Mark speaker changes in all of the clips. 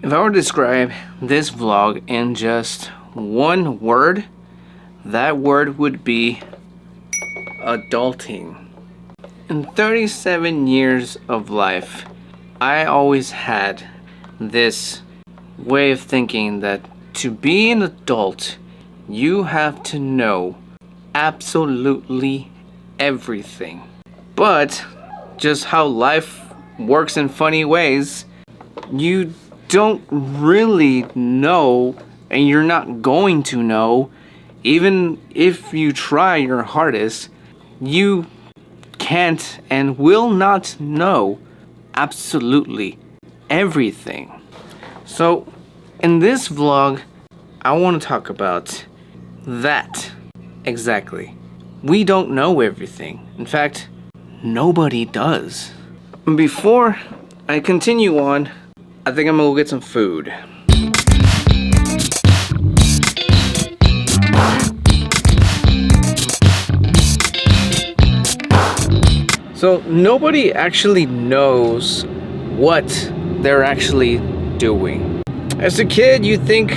Speaker 1: If I were to describe this vlog in just one word, that word would be adulting. In 37 years of life, I always had this way of thinking that to be an adult, you have to know absolutely everything. But just how life works in funny ways, you don't really know, and you're not going to know. Even if you try your hardest, you can't and will not know absolutely everything. So in this vlog, I want to talk about that exactly. We don't know everything. In fact, nobody does. Before I continue on, I think I'm gonna go get some food. So nobody actually knows what they're actually doing. As a kid, you think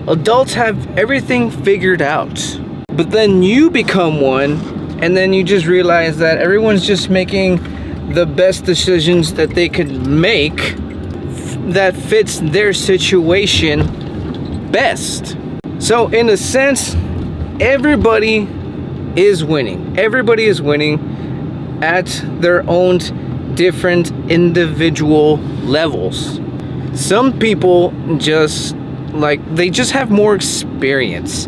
Speaker 1: adults have everything figured out. But then you become one, and then you just realize that everyone's just making the best decisions that they could make that fits their situation best. So in a sense, everybody is winning. Everybody is winning at their own different individual levels. Some people just they just have more experience.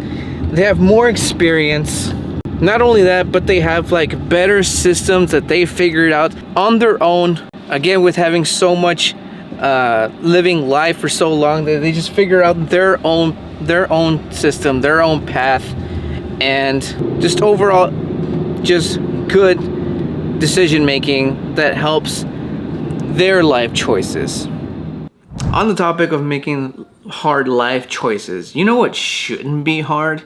Speaker 1: They have more experience. Not only that, but they have better systems that they figured out on their own. Again, with having so much living life for so long, that they just figure out their own system, their own path, and just overall just good decision making that helps their life choices. On the topic of making hard life choices, you know what shouldn't be hard?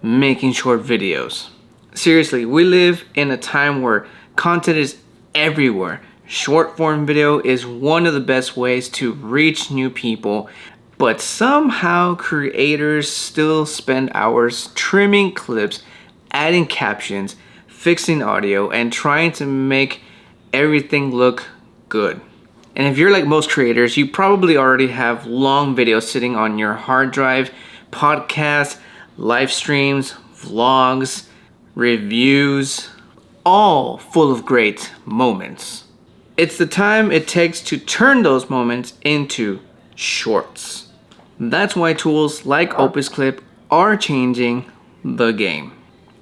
Speaker 1: Making short videos. Seriously, we live in a time where content is everywhere. Short form video is one of the best ways to reach new people, but somehow creators still spend hours trimming clips, adding captions, fixing audio, and trying to make everything look good. And if you're like most creators, you probably already have long videos sitting on your hard drive, podcasts, live streams, vlogs, reviews, all full of great moments. It's the time it takes to turn those moments into shorts. That's why tools like Opus Clip are changing the game.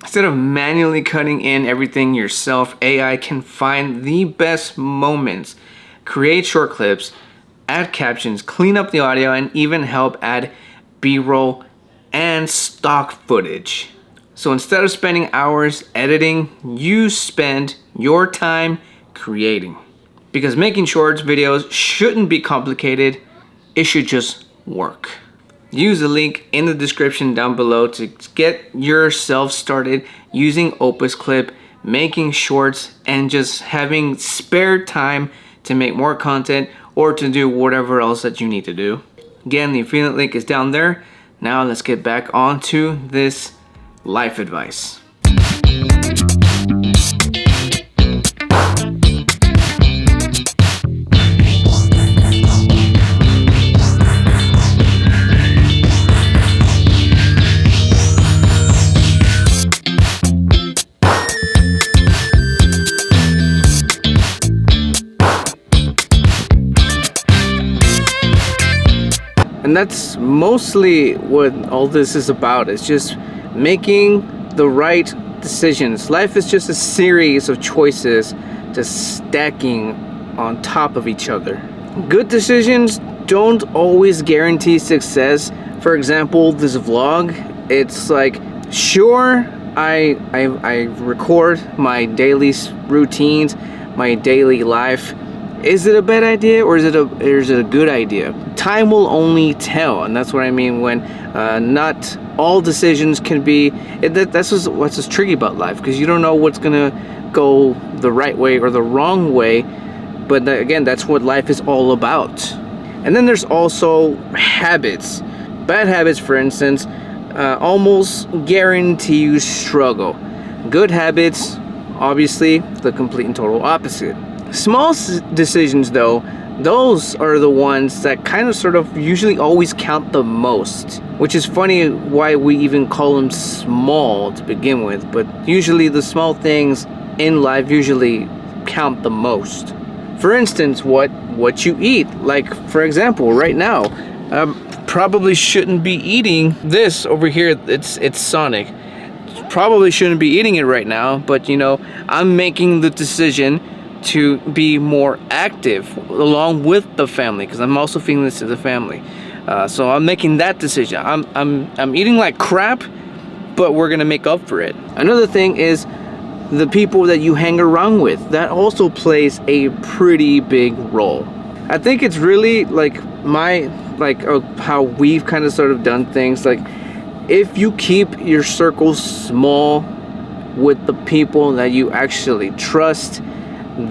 Speaker 1: Instead of manually cutting in everything yourself, AI can find the best moments, create short clips, add captions, clean up the audio, and even help add B-roll and stock footage. So instead of spending hours editing, you spend your time creating. Because making shorts videos shouldn't be complicated, it should just work. Use the link in the description down below to get yourself started using Opus Clip, making shorts, and just having spare time to make more content or to do whatever else that you need to do. Again, the affiliate link is down there. Now let's get back onto this life advice. And that's mostly what all this is about. It's just making the right decisions. Life is just a series of choices just stacking on top of each other. Good decisions don't always guarantee success. For example, this vlog, it's sure, I record my daily routines, my daily life. Is it a bad idea or is it a good idea? Time will only tell, and that's what I mean when not all decisions can be. That's what's tricky about life, because you don't know what's gonna go the right way or the wrong way. But again, that's what life is all about. And then there's also habits. Bad habits, for instance, almost guarantee you struggle. Good habits, obviously, the complete and total opposite. Small decisions, though, those are the ones that kind of sort of usually always count the most, which is funny why we even call them small to begin with, but usually the small things in life usually count the most. For instance, what you eat. Like, for example, right now, probably shouldn't be eating this over here. It's Sonic. Probably shouldn't be eating it right now, but you know, I'm making the decision to be more active along with the family, because I'm also feeding this to the family. So I'm making that decision. I'm eating like crap, but we're gonna make up for it. Another thing is the people that you hang around with. That also plays a pretty big role. I think it's really like how we've kind of sort of done things. Like, if you keep your circle small with the people that you actually trust,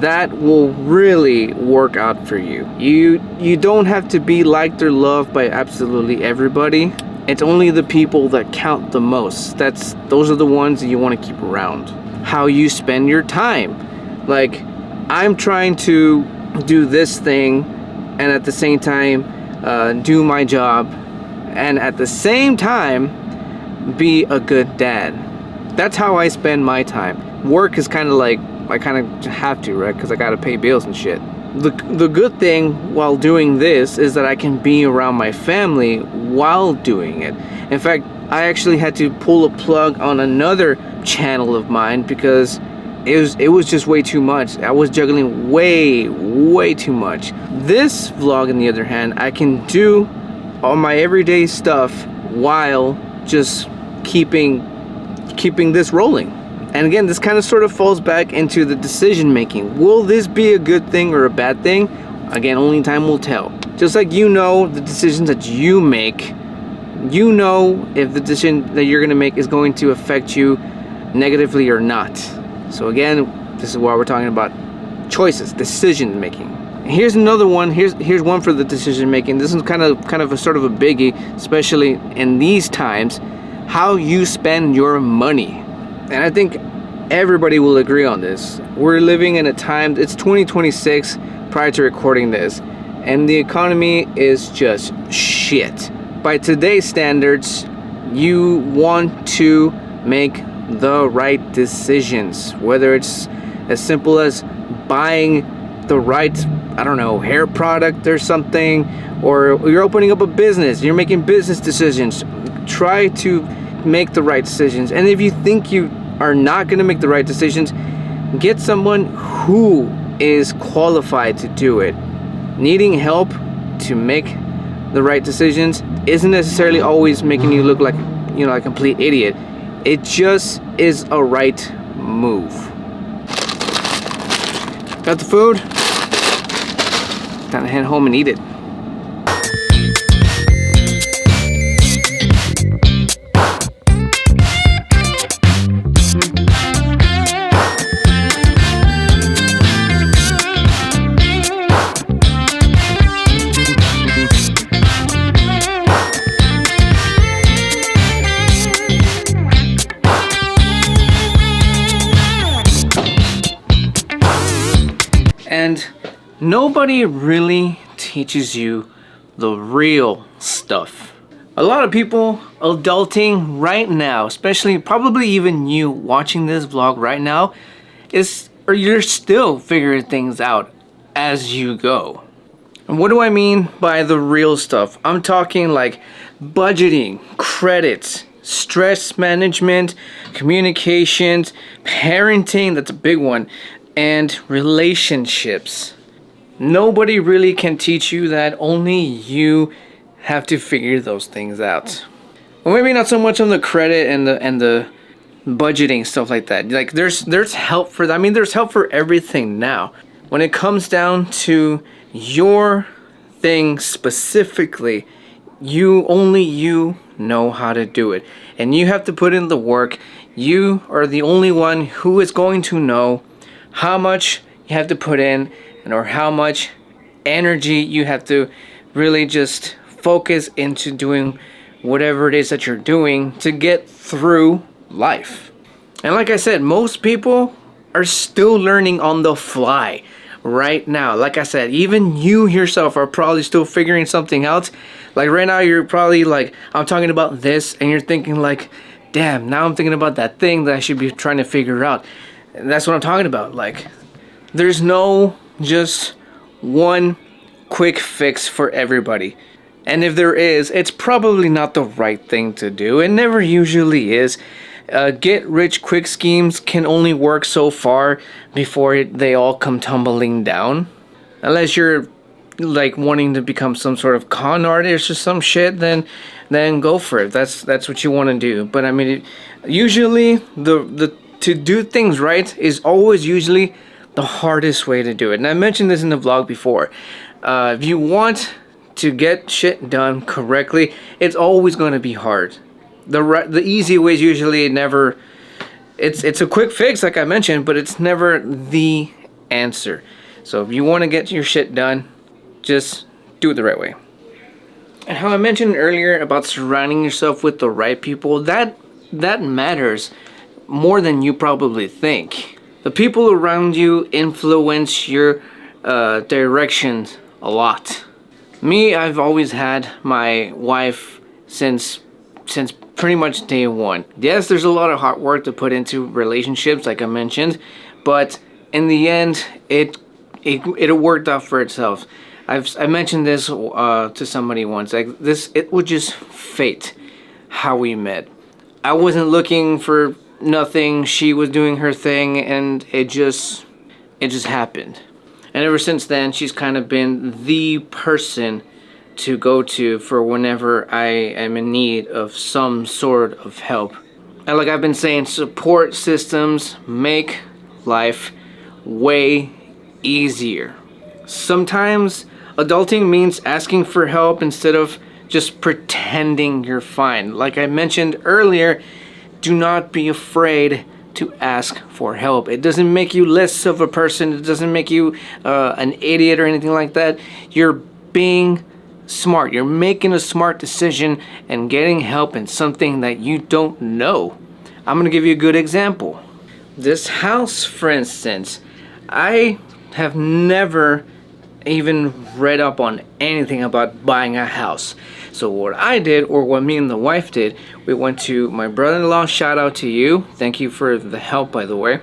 Speaker 1: that will really work out for you. You don't have to be liked or loved by absolutely everybody. It's only the people that count the most. Those are the ones that you want to keep around. How you spend your time. Like, I'm trying to do this thing and at the same time do my job, and at the same time be a good dad. That's how I spend my time. Work is kind of like, I kind of have to, right? Because I gotta pay bills and shit. The good thing while doing this is that I can be around my family while doing it. In fact, I actually had to pull a plug on another channel of mine because it was just way too much. I was juggling way too much. This vlog, on the other hand, I can do all my everyday stuff while just keeping this rolling. And again, this kind of sort of falls back into the decision making. Will this be a good thing or a bad thing? Again, only time will tell. Just like you know the decisions that you make, you know if the decision that you're gonna make is going to affect you negatively or not. So again, this is why we're talking about choices, decision making. Here's another one. Here's one for the decision making. This is kind of a sort of a biggie, especially in these times. How you spend your money. And I think everybody will agree on this. We're living in a time, it's 2026 prior to recording this, and the economy is just shit. By today's standards, you want to make the right decisions, whether it's as simple as buying the right, I don't know, hair product or something, or you're opening up a business, you're making business decisions. Try to make the right decisions. And if you think you are not going to make the right decisions, get someone who is qualified to do it. Needing help to make the right decisions isn't necessarily always making you look like, you know, a complete idiot. It just is a right move. Got the food? Time to head home and eat it. And nobody really teaches you the real stuff. A lot of people adulting right now, especially probably even you watching this vlog right now, or you're still figuring things out as you go. And what do I mean by the real stuff? I'm talking like budgeting, credits, stress management, communications, parenting, that's a big one, and relationships. Nobody really can teach you that. Only you have to figure those things out. Well, maybe not so much on the credit and the budgeting, stuff like that. Like there's help for that. I mean, there's help for everything now. When it comes down to your thing specifically, only you know how to do it, and you have to put in the work. You are the only one who is going to know how much you have to put in, or how much energy you have to really just focus into doing whatever it is that you're doing to get through life. And like I said, most people are still learning on the fly right now. Like I said, even you yourself are probably still figuring something out. Like right now, you're probably like, I'm talking about this, and you're thinking like, damn, now I'm thinking about that thing that I should be trying to figure out. And that's what I'm talking about. Like, there's no just one quick fix for everybody. And if there is, it's probably not the right thing to do. It never usually is. Get rich quick schemes can only work so far before they all come tumbling down. Unless you're like wanting to become some sort of con artist or some shit, then go for it. That's what you want to do. But I mean, usually the to do things right is always usually the hardest way to do it. And I mentioned this in the vlog before. If you want to get shit done correctly, it's always going to be hard. The easy way is usually never. It's a quick fix, like I mentioned, but it's never the answer. So if you want to get your shit done, just do it the right way. And how I mentioned earlier about surrounding yourself with the right people, that matters more than you probably think. The people around you influence your directions a lot. Me, I've always had my wife since pretty much day one. Yes, there's a lot of hard work to put into relationships, like I mentioned, but in the end, it worked out for itself. I mentioned this to somebody once. Like this, it was just fate how we met. I wasn't looking for nothing. She was doing her thing, and it just happened. And ever since then, she's kind of been the person to go to for whenever I am in need of some sort of help. And like I've been saying, support systems make life way easier. Sometimes adulting means asking for help instead of just pretending you're fine. Like I mentioned earlier, do not be afraid to ask for help. It doesn't make you less of a person. It doesn't make you an idiot or anything like that. You're being smart. You're making a smart decision and getting help in something that you don't know. I'm gonna give you a good example. This house, for instance, I have never even read up on anything about buying a house. So what I did, or what me and the wife did, we went to my brother-in-law. Shout out to you. Thank you for the help, by the way.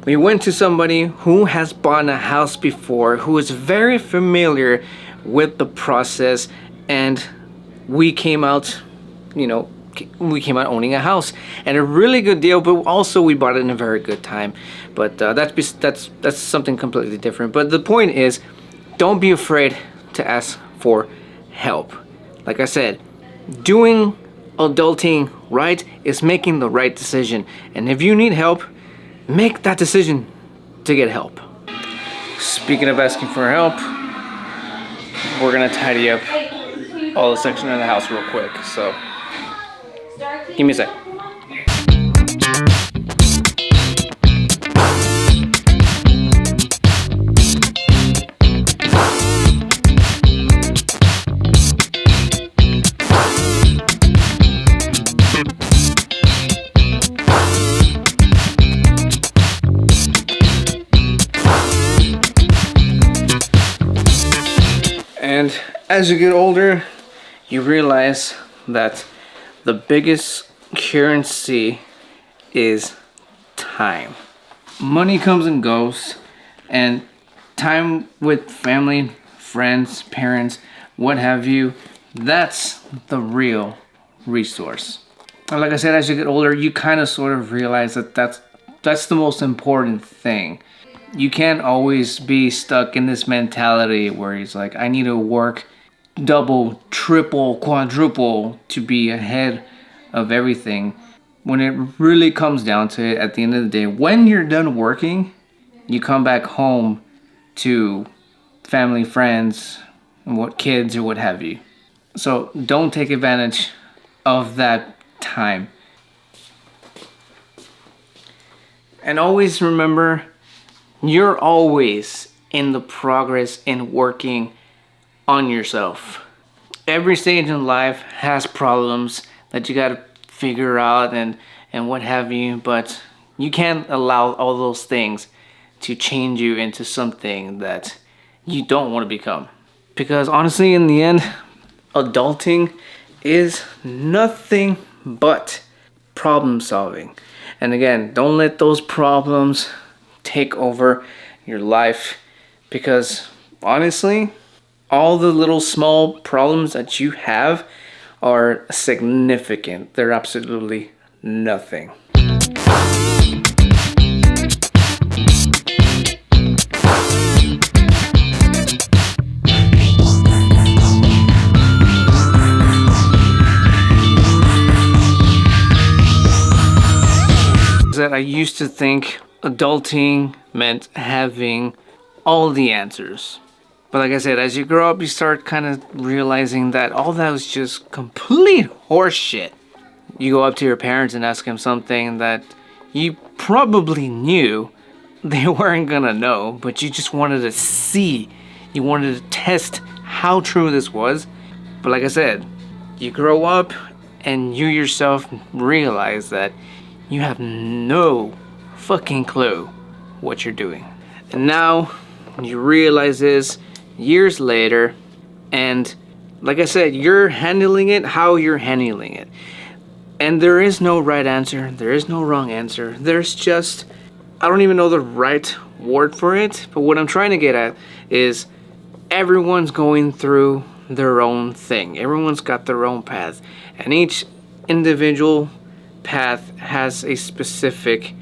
Speaker 1: We went to somebody who has bought a house before, who is very familiar with the process, and we came out owning a house and a really good deal, but also we bought it in a very good time. But that's something completely different. But the point is, don't be afraid to ask for help. Like I said, doing adulting right is making the right decision. And if you need help, make that decision to get help. Speaking of asking for help, we're gonna tidy up all the section of the house real quick. So give me a sec. And as you get older, you realize that the biggest currency is time. Money comes and goes, and time with family, friends, parents, what have you, that's the real resource. And like I said, as you get older, you kind of sort of realize that that's the most important thing. You can't always be stuck in this mentality where he's like, I need to work double, triple, quadruple to be ahead of everything. When it really comes down to it, at the end of the day, when you're done working, you come back home to family, friends, and what kids or what have you. So don't take advantage of that time. And always remember, you're always in the progress in working on yourself. Every stage in life has problems that you gotta figure out and what have you, but you can't allow all those things to change you into something that you don't want to become. Because honestly, in the end, adulting is nothing but problem solving. And again, don't let those problems take over your life, because honestly, all the little small problems that you have are significant. They're absolutely nothing. That I used to think adulting meant having all the answers. But like I said, as you grow up, you start kind of realizing that all that was just complete horseshit. You go up to your parents and ask them something that you probably knew they weren't gonna know, but you just wanted to see. You wanted to test how true this was. But like I said, you grow up and you yourself realize that you have no fucking clue what you're doing. And now you realize this years later, and like I said, you're handling it how you're handling it. And there is no right answer, there is no wrong answer. There's just, I don't even know the right word for it, but what I'm trying to get at is everyone's going through their own thing. Everyone's got their own path, and each individual path has a specific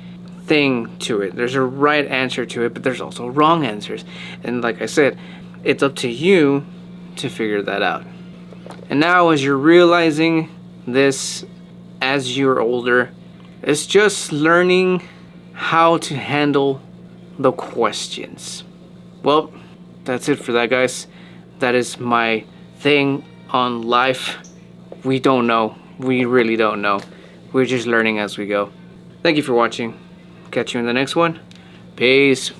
Speaker 1: thing to it. There's a right answer to it, but there's also wrong answers. And like I said, it's up to you to figure that out. And now as you're realizing this as you're older, it's just learning how to handle the questions. Well, that's it for that, guys. That is my thing on life. We don't know. We really don't know. We're just learning as we go. Thank you for watching. Catch you in the next one. Peace.